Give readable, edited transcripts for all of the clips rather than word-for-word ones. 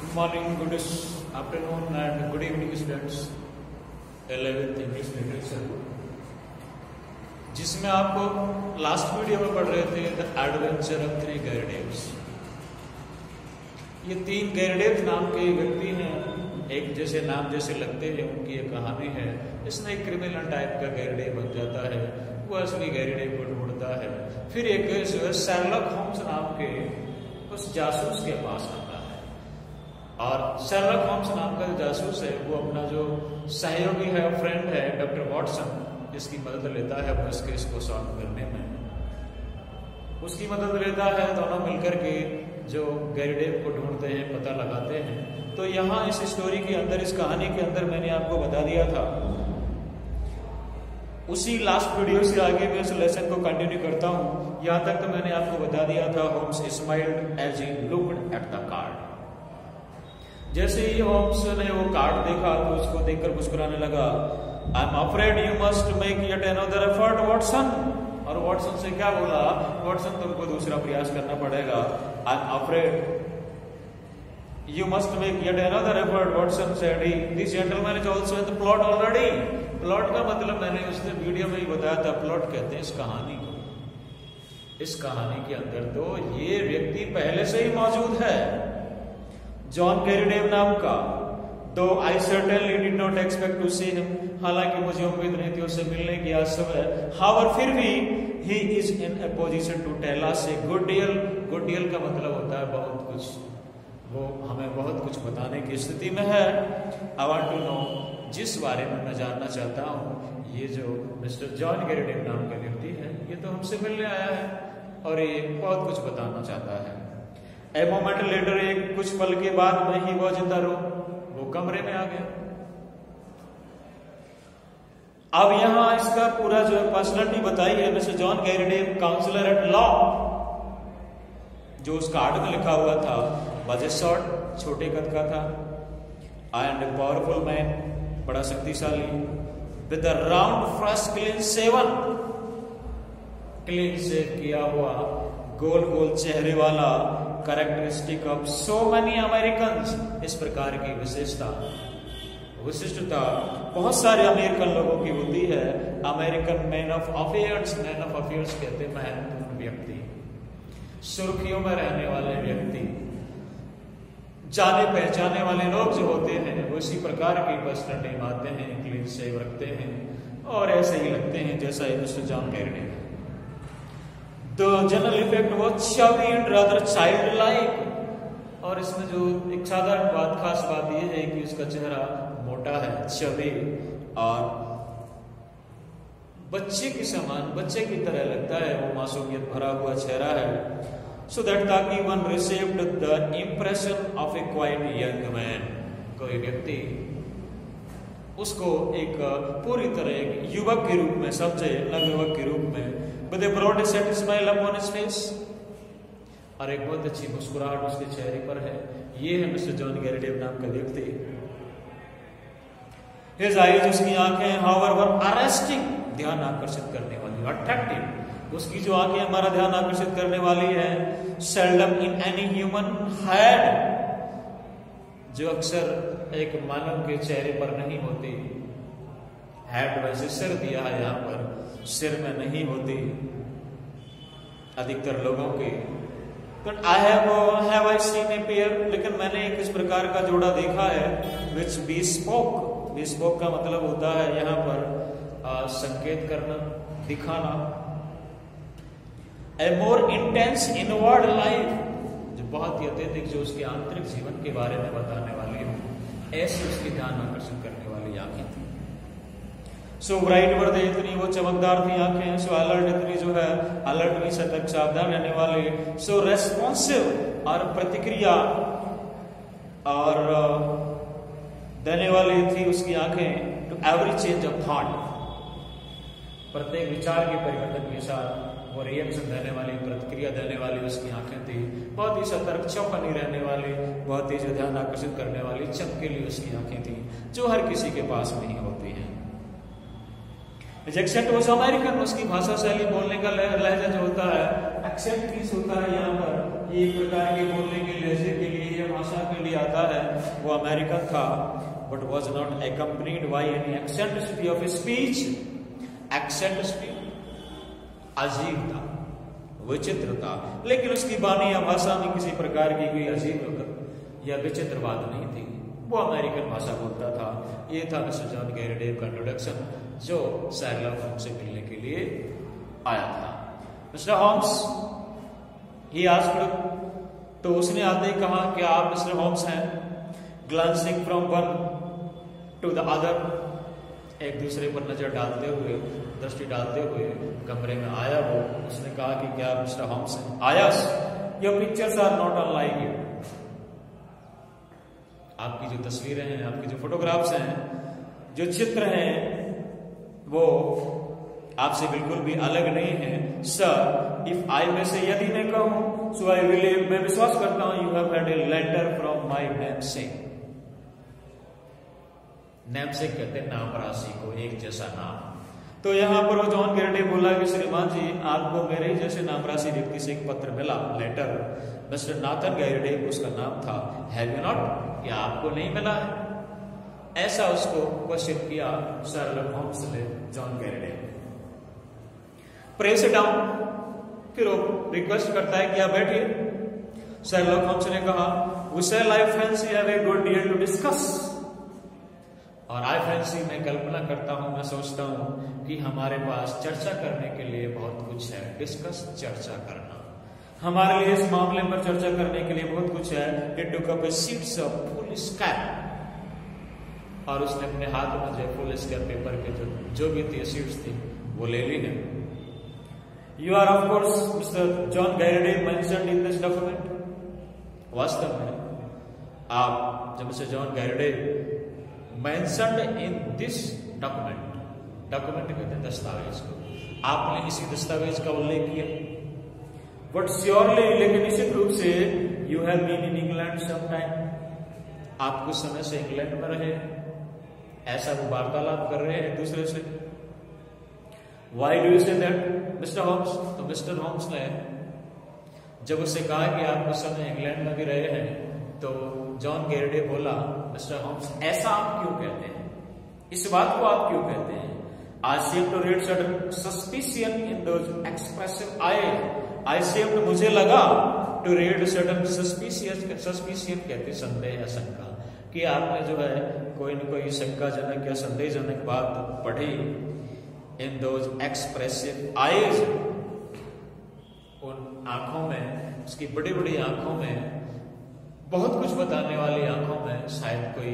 Good morning, good afternoon and good evening students 11th English Literature, जिसमें आपको last video में पढ़ रहे थे द एडवेंचर ऑफ 3 गैरडेव्स। ये 3 गैरडेव्स नाम के व्यक्ति हैं, एक जैसे नाम जैसे लगते हैं, उनकी एक कहानी है। इसमें एक क्रिमिनल टाइप का गैरडेव बन जाता है, वो असली गैरडेव को ढूंढता है। फिर एक जो है शर्लॉक होम्स नाम के उस जासूस के पास आता है, और शर्लॉक होम्स नाम का जो जासूस है वो अपना जो सहयोगी है, फ्रेंड है, डॉक्टर वॉटसन, जिसकी मदद लेता है वो इस केस को सॉल्व करने में। उसकी मदद लेता है, दोनों मिलकर के जो गैरडेव को ढूंढते हैं, पता लगाते हैं। तो यहाँ इस स्टोरी के अंदर, इस कहानी के अंदर मैंने आपको बता दिया था, उसी लास्ट वीडियो से आगे मैं इस लेसन को कंटिन्यू करता हूँ। यहाँ तक तो मैंने आपको बता दिया था, Holmes smiled as he looked at the card. जैसे ही होम्स ने वो कार्ड देखा तो उसको देखकर मुस्कुराने लगा। I am afraid you must make yet another effort Watson. और वॉटसन से क्या बोला? वॉटसन, तुमको दूसरा प्रयास करना पड़ेगा। I am afraid you must make yet another effort Watson said he. This gentleman is also in the plot already. Plot का मतलब मैंने उसने वीडियो में ही बताया था, प्लॉट कहते हैं इस कहानी को। इस कहानी के अंदर तो ये व्यक्ति पहले से ही मौजूद है, जॉन गैरडेव नाम का। Though I certainly did not expect to see him, हालांकि मुझे उम्मीद नहीं थी उससे मिलने की आज सुबह। हाउएवर फिर भी he is in a position to tell us a good deal. Good deal का मतलब होता है बहुत कुछ, वो हमें बहुत कुछ बताने की स्थिति में है। आई वांट टू नो, जिस बारे में मैं जानना चाहता हूँ। ये जो मिस्टर जॉन गैरडेव नाम का व्यक्ति है, ये तो हमसे मिलने आया है और ये बहुत कुछ बताना चाहता है। ए मोमेंट लेटर, एक कुछ पल के बाद में ही वो जिंदा वो कमरे में आ गया। अब यहां इसका पूरा जो है पर्सनैलिटी बताई है mister John Garrideb, counsellor at law. जो उस कार्ड में लिखा हुआ था, वाज ए शॉर्ट, छोटे कद का था, एंड ए पावरफुल मैन, बड़ा शक्तिशाली, with a round fresh clean shaven, clean shave किया हुआ, गोल गोल चेहरे वाला, characteristic of so many American. इस प्रकार की विशिष्टता बहुत सारे अमेरिकन लोगों की होती है। American man of affairs, man of affairs कहते हैं महत्वपूर्ण व्यक्ति, सुर्खियों में रहने वाले व्यक्ति, जाने पहचाने वाले लोग जो होते हैं वो इसी प्रकार की पर्सनैलिटी मानते हैं, क्लीन शेव रखते हैं और ऐसे ही लगते हैं जैसा mister John Garrideb. The general effect was chubby and rather childlike। और इसमें जो एक साधारण बात, खास बात यह है कि उसका चेहरा मोटा है, चबी, और बच्चे के समान, बच्चे की तरह लगता है, वो मासूमियत भरा हुआ चेहरा है। So that ताकि one received the impression of a quite young man। कोई व्यक्ति उसको एक पूरी तरह एक युवक के रूप में समझे, नवयुवक के रूप में, with a broad set smile upon his face, और एक बहुत अच्छी मुस्कुराहट उसके चेहरे पर है। ये है मिस्टर जॉन गैरडेव नाम का व्यक्ति। His eyes, उसकी आंखें, however were arresting, ध्यान आकर्षित करने वाली, attractive, उसकी जो आंखें हमारा ध्यान आकर्षित करने वाली है। seldom in any human head, जो अक्सर एक मानव के चेहरे पर नहीं होती। हेड वैसे सिर दिया है यहाँ पर, सिर में नहीं होती अधिकतर लोगों के। But I have I seen a pair, लेकिन मैंने एक इस प्रकार का जोड़ा देखा है, विच bespoke, bespoke का मतलब होता है यहाँ पर संकेत करना, दिखाना। ए मोर इंटेंस इनवर्ड लाइफ, जो बहुत ही अत्यधिक, जो उसके आंतरिक जीवन के बारे में बताने वाली हो, ऐसे उसकी ध्यान आकर्षित करने वाली आंखें थी। सो ब्राइट वर दे, इतनी वो चमकदार थी आंखें। सो अलर्ट, इतनी जो है अलर्ट भी, सतर्क, सावधान रहने वाले। सो रेस्पॉन्सिव, और प्रतिक्रिया और देने वाली थी उसकी आंखें, to every change of thought, प्रत्येक विचार के परिवर्तन के साथ वो रिएक्शन देने वाली, प्रतिक्रिया देने वाली उसकी आंखें थी। बहुत ही सतर्क, चौकन्नी रहने वाली, बहुत ही जो ध्यान आकर्षित करने वाली, चमकीली उसकी आंखें थी, जो हर किसी के पास नहीं होती हैं। एक्सेंट वॉज अमेरिकन, उसकी भाषा शैली, बोलने का लहजा जो होता है, एक्सेंट किस होता है यहाँ पर, एक प्रकार के बोलने के लहजे के लिए या भाषा के लिए आता पता है वो अमेरिकन था, but was not accompanied by any eccentricity of speech. Eccentricity अजीब था, विचित्र था, लेकिन उसकी वाणी या भाषा में किसी प्रकार की कोई अजीब या विचित्र बात नहीं थी। वो अमेरिकन भाषा बोलता था। ये था मिस्टर जॉन गैरेडे का इंट्रोडक्शन, जो शर्लॉक होम्स से मिलने के लिए आया था। मिस्टर होम्स ही आस्क्ड, तो उसने आते ही कहा कि आप मिस्टर होम्स हैं। Glancing from one two the other, एक दूसरे पर नजर डालते हुए, दृष्टि डालते हुए कमरे में आया वो। उसने कहा कि क्या मिस्टर होम्स हैं? Ayes, your pictures are not unlike you. आपकी जो तस्वीरें हैं, आपकी जो फोटोग्राफ्स हैं, जो चित्र हैं, वो आपसे बिल्कुल भी अलग नहीं है। सर, इफ आई में से यदि मैं कहूं, सो आई बिलीव, मैं विश्वास करता हूं, you have had a letter from my namesake. Namesake कहते हैं नाम राशि को, एक जैसा नाम। तो यहां पर वो जॉन गैरेडे बोला कि श्रीमान जी, आपको मेरे जैसे नाम राशि व्यक्ति से एक पत्र मिला, लेटर। मिस्टर नाथन गैरेडे उसका नाम था। हैव यू नॉट, क्या आपको नहीं मिला है? ऐसा उसको क्वेश्चन किया शर्लॉक होम्स ने जॉन गैरेडे। प्रेस डाउन, फिर वो रिक्वेस्ट करता है कि आप बैठिए। शर्लॉक होम्स ने कहा, we shall I fancy have a good deal to discuss. और आई फैंसी, मैं कल्पना करता हूं, मैं सोचता हूं कि हमारे पास चर्चा करने के लिए बहुत कुछ है। डिस्कस, चर्चा करना, हमारे लिए इस मामले पर चर्चा करने के लिए बहुत कुछ है। He took up a sheets of foolscap, और उसने अपने हाथ में जो foolscap पेपर के जो भी थी शीट्स थी वो ले ली है। You are of course Mr. John Gairdey mentioned in this document. वास्तव में आप जब mister John Garrideb mentioned in this document, document कहते हैं दस्तावेज को, आपने इसी दस्तावेज का उल्लेख किया। बट श्योरली, लेकिन निश्चित रूप से, you have been in England some time, आप कुछ समय से इंग्लैंड में रहे, ऐसा वो वार्तालाप कर रहे हैं दूसरे से। Why do you say that mister Holmes? तो मिस्टर होम्स ने जब उससे कहा कि आप कुछ समय इंग्लैंड में भी रहे हैं, तो जॉन गैरेडे बोला, मिस्टर होम्स, ऐसा आप क्यों कहते हैं? इस बात को आप क्यों कहते हैं? I seem to read certain suspicion in those expressive eyes. I seem to, मुझे लगा, to read certain suspicion कहते संदेह या शंका, कि आपने जो है कोई न कोई शंकाजनक या संदेहजनक बात पढ़ी। In those expressive eyes, उन आंखों में, उसकी बड़ी बड़ी आंखों में, बहुत कुछ बताने वाली आंखों में शायद कोई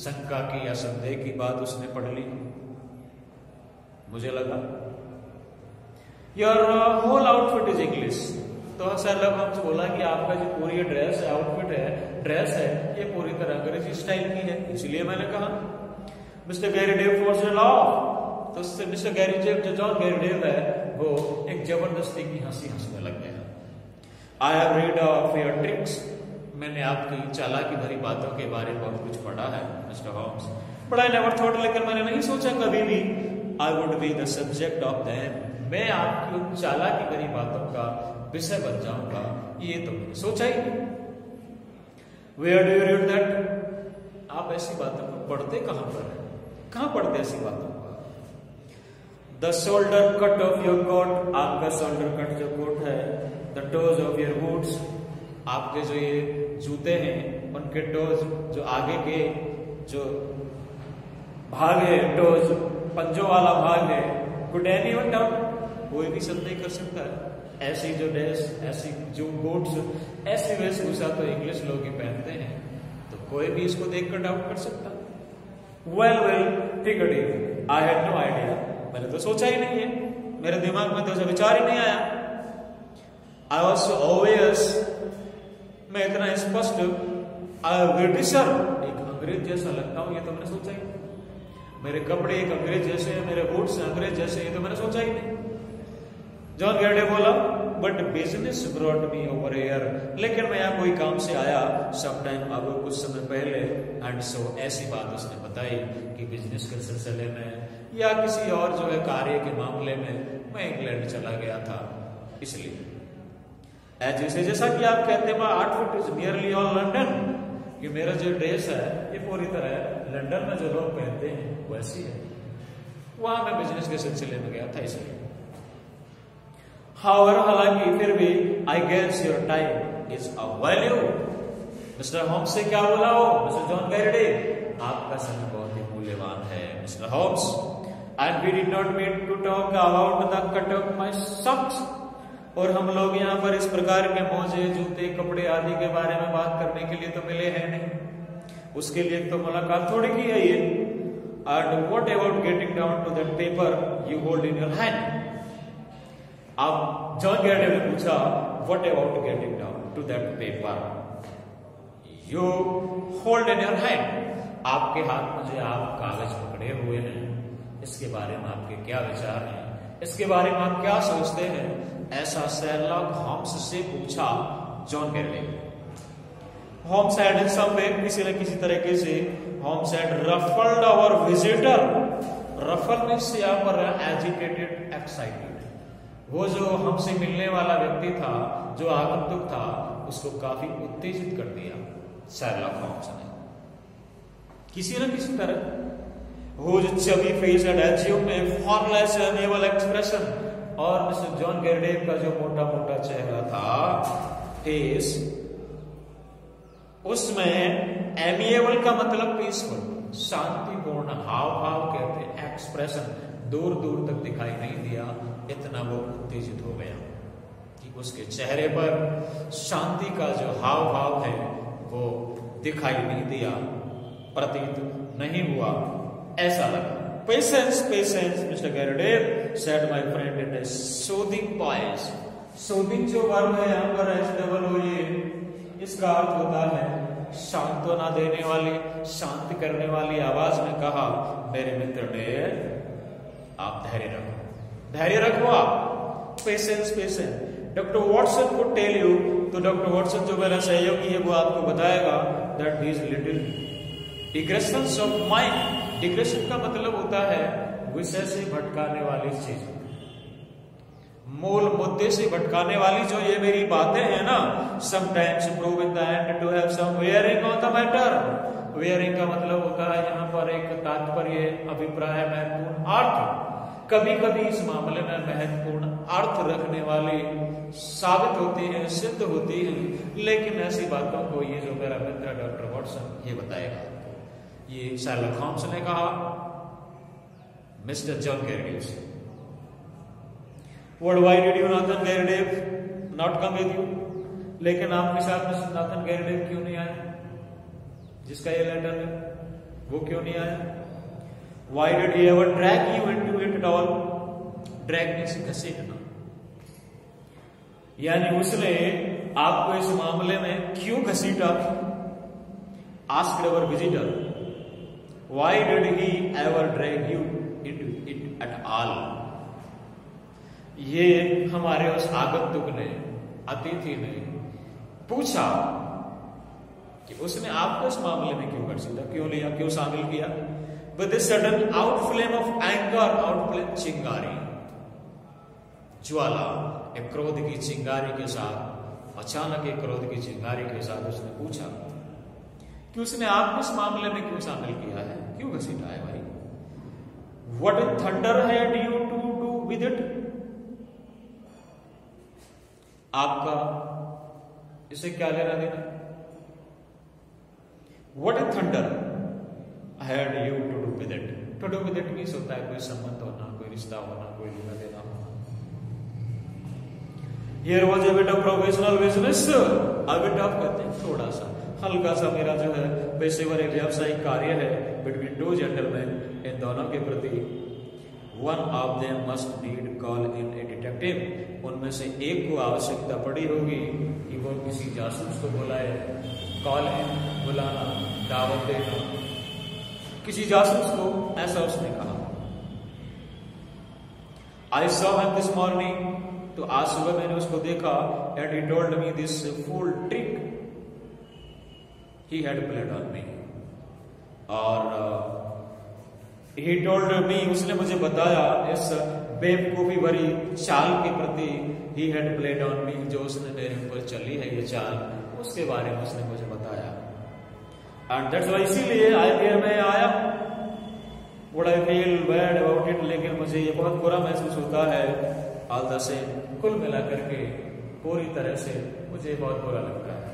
शंका की या संदेह की बात उसने पढ़ ली, मुझे लगा। Your whole outfit is English. तो शर्लॉक होम्स बोला कि आपका जो पूरी ड्रेस है, आउटफिट है, ड्रेस है, ये पूरी तरह अंग्रेजी स्टाइल की है। इसलिए मैंने कहा, मिस्टर गैरेडे फॉर्स लॉ। तो उससे मिस्टर गैरेडे, जो जॉन गैरेडे है, वो एक जबरदस्ती की हंसी हंसने लग गया। I have read of your tricks, मैंने आपकी चालाकी भरी बातों के बारे में बहुत कुछ पढ़ा है mister Holmes. But I never thought, लेकिन मैंने नहीं सोचा कभी भी, I would be the subject of them, मैं आपकी उन चालाकी भरी बातों का विषय बन जाऊंगा, ये तो मैंने सोचा ही नहीं। Where do you read that? आप ऐसी बातों को पढ़ते कहां पर है? कहां पढ़ते ऐसी बातों को? The shoulder cut of your coat, आपका shoulder cut जो कोट है, the toes of your boots, आपके जो ये जूते हैं, उनके टोज, जो आगे के जो भाग है, टोज, पंजों वाला भाग है, could anyone doubt? कोई भी संदेह कर सकता है। ऐसी जो ड्रेस, ऐसी जो बूट्स, ऐसी वेशभूषा तो इंग्लिश लोग ही पहनते हैं, तो कोई भी इसको देखकर डाउट कर सकता है। Well figured it, I had no idea, मैंने तो सोचा ही नहीं है, मेरे दिमाग में तो ऐसा विचार ही नहीं आया। आई वॉज सो ऑब्वियस, मैं इतना स्पष्ट, ब्रिटिशर, एक अंग्रेज जैसा लगता हूं, ये तो मैंने सोचा ही नहीं। मेरे कपड़े एक अंग्रेज जैसे हैं, मेरे बूट्स अंग्रेज जैसे, ये तो मैंने सोचा ही नहीं। जॉन गैरेडे बोला, but business brought me over here, लेकिन मैं यहाँ कोई काम से आया सम टाइम, अब कुछ समय पहले, एंड सो ऐसी बात उसने बताई कि बिजनेस के सिलसिले में या किसी और जो है कार्य के मामले में मैं इंग्लैंड चला गया था, इसलिए। जैसा कि आप कहते हैं, outfit is nearly all London, कि मेरा जो ड्रेस है ये पूरी तरह लंदन में जो लोग पहनते हैं वैसी है। वहां मैं बिजनेस के सिलसिले में गया था इसलिए। हालांकि फिर भी I guess your time is a value. Mister Holmes से क्या बोला हो मिस्टर जॉन गैरडे, आपका समय बहुत ही मूल्यवान है mister Holmes. And we did not meet to talk about the cut of my socks. और हम लोग यहाँ पर इस प्रकार के मोजे, जूते, कपड़े आदि के बारे में बात करने के लिए तो मिले हैं नहीं। उसके लिए तो मुलाकात थोड़ी की है ये। And what about getting down to that paper you hold in your hand. अब जॉन गैरडे ने पूछा what about getting down to that paper you hold in your hand. आपके हाथ में जो आप कागज पकड़े हुए हैं, इसके बारे में आपके क्या विचार हैं, इसके बारे में आप क्या सोचते हैं, ऐसा शेरलॉक होम्स से पूछा John Garrideb. Holmes had in some way, किसी न किसी तरीके से Holmes had ruffled our visitor. Ruffle means यहाँ पर एजिटेटेड, एक्साइटेड। वो जो हमसे मिलने वाला व्यक्ति था, जो आगंतुक था, उसको काफी उत्तेजित कर दिया शेरलॉक होम्स ने किसी न किसी तरह। Whose chubby face had assumed a formless naval expression। और मिस्टर जॉन गैरडे का जो मोटा मोटा चेहरा था, फेस, उसमें एमिएबल का मतलब पीसफुल, शांतिपूर्ण हाव भाव कहते हैं, एक्सप्रेशन दूर दूर तक दिखाई नहीं दिया। इतना वो उत्तेजित हो गया कि उसके चेहरे पर शांति का जो हाव भाव है वो दिखाई नहीं दिया, प्रतीत नहीं हुआ, ऐसा लगा। Patience patience mister Garrideb said my friend in a soothing voice. Soothing जो वर्ब है यहाँ पर SOOD, इसका अर्थ होता है सांत्वना देने वाली, शांति करने वाली आवाज में कहा, मेरे मित्र ने, आप धैर्य रखो, धैर्य रखो आप। पेशेंस पेशेंस डॉक्टर वॉटसन को टेल यू, तो डॉक्टर वॉटसन जो मेरा सहयोगी है वो आपको बताएगा that these little digressions of mind. Digression का मतलब होता है विषय से भटकाने वाली चीज, मूल मुद्दे से भटकाने वाली जो ये मेरी बातें हैं ना, sometimes prove in the end to have some wearing on the matter. Wearing का मतलब होता है यहाँ पर एक तात्पर्य, अभिप्राय, महत्वपूर्ण अर्थ। कभी कभी इस मामले में महत्वपूर्ण अर्थ रखने वाली साबित होती है, सिद्ध होती है, लेकिन ऐसी बातों को ये जो मेरा मित्र डॉक्टर वॉटसन ये बताएगा। ये शेरलॉक होम्स ने कहा मिस्टर जॉन गैरडे से। Why did you Nathan Garrideb not come with you? लेकिन आपके साथ मिस्टर नाथन गैरडे क्यों नहीं आए? जिसका ये लेटर है वो क्यों नहीं आया? Why did he ever drag you into it at all? ड्रैगने से घसीटना, यानी उसने आपको इस मामले में क्यों घसीटा? Asked our visitor why did he ever drag you into it at all? ये हमारे उस आगंतुक ने, अतिथि ने पूछा कि उसने आपको इस मामले में क्यों घसीटा, क्यों लिया, क्यों शामिल किया? With a sudden outflame of anger, outflame चिंगारी, ज्वाला, एक क्रोध की चिंगारी के साथ, अचानक एक क्रोध की चिंगारी के साथ उसने पूछा कि उसने आपको इस मामले में क्यों शामिल किया है, क्यों घसीटा है भाई? What thunder had you to do with it? आपका इसे क्या लेना देना? What thunder had you to do with it? To do with it means होता है कोई संबंध होना, कोई रिश्ता होना, कोई लेना देना होना। Here was a bit of professional business, a bit of कहते हैं थोड़ा सा, हल्का सा मेरा जो है पेशेवर एक व्यावसायिक कार्य है बिटवीन टू जेंटलमैन, इन दोनों के प्रति। One of them must need call in A detective, उनमें से एक को आवश्यकता पड़ी होगी कि वो किसी जासूस को बुलाए। कॉल इन, बुलाना, दावत देना किसी जासूस को, ऐसा उसने कहा। I saw him this morning, तो आज सुबह मैंने उसको देखा। And he told me this fool trick he had played on me, और he told me, उसने मुझे बताया इस बेवकूफी भरी चाल के प्रति, he had played on me, जो उसने मेरे ऊपर चली है ये चाल, उसके बारे में उसने मुझे बताया। एंड दैट्स व्हाई इसीलिए आई देयर में आया। Would I feel bad about it, लेकिन मुझे ये बहुत बुरा महसूस होता है। ऑल द सेम, कुल मिलाकर के पूरी तरह से मुझे बहुत बुरा लगता है।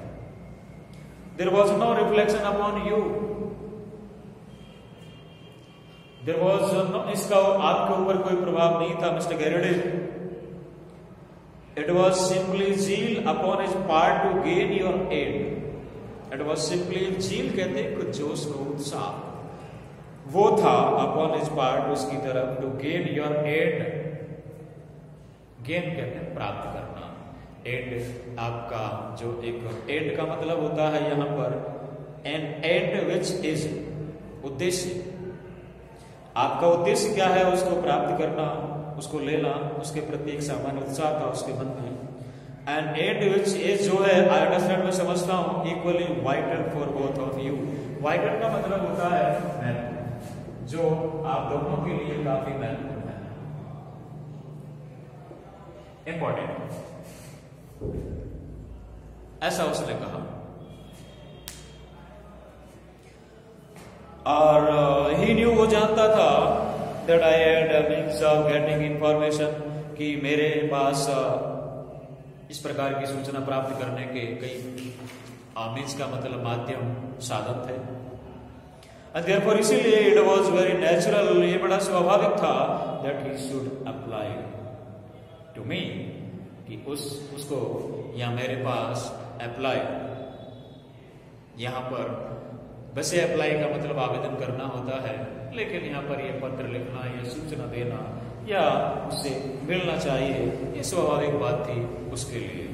There was no reflection upon you, there was no, इसका आपके ऊपर कोई प्रभाव नहीं था mister Garrideb. It was simply zeal upon his part to gain your aid. It was simply, zeal कहते हैं कुछ जोश को, उत्साह, वो था अपॉन हिज पार्ट, उसकी तरफ, to gain your aid. Gain कहते हैं प्राप्त करना, एड आपका जो एक एड का मतलब होता है यहां पर एन एड विच इज उद्देश्य। आपका उद्देश्य क्या है, उसको प्राप्त करना, उसको लेना, उसके प्रति एक सामान्य उत्साह था उसके मन में। एंड एड विच इज जो है, आई अंडरस्टैंड, मैं समझता हूं, equally vital for both of you. Vital का मतलब होता है महत्वपूर्ण, जो आप दोनों के लिए काफी महत्वपूर्ण है, इंपॉर्टेंट, ऐसा उसने कहा। और ही न्यू, वो जानता था, that I had means of getting information, कि मेरे पास इस प्रकार की सूचना प्राप्त करने के कई मीन्स का मतलब माध्यम, साधन थे। एंड देयरफॉर, इसीलिए इट वाज वेरी नेचुरल, ये बड़ा स्वाभाविक था, that he should apply to me, कि उसको या मेरे पास अप्लाई, यहां पर वैसे अप्लाई का मतलब आवेदन करना होता है, लेकिन यहाँ पर यह पत्र लिखना या सूचना देना या उससे मिलना चाहिए, ये स्वाभाविक बात थी उसके लिए।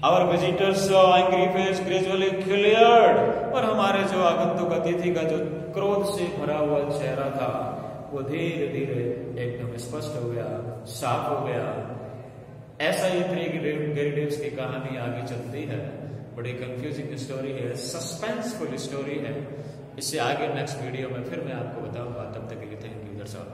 Our visitor's angry face gradually cleared, और हमारे जो आगंतुक अतिथि का जो क्रोध से भरा हुआ चेहरा था वो धीरे धीरे एकदम स्पष्ट हो गया, साफ हो गया। ऐसा ही थ्री गैरीडेव्स की कहानी आगे चलती है, बड़ी कंफ्यूजिंग स्टोरी है, सस्पेंसफुल स्टोरी है। इससे आगे नेक्स्ट वीडियो में फिर मैं आपको बताऊंगा। तब तक के लिए थैंक यू, दैट्स ऑल।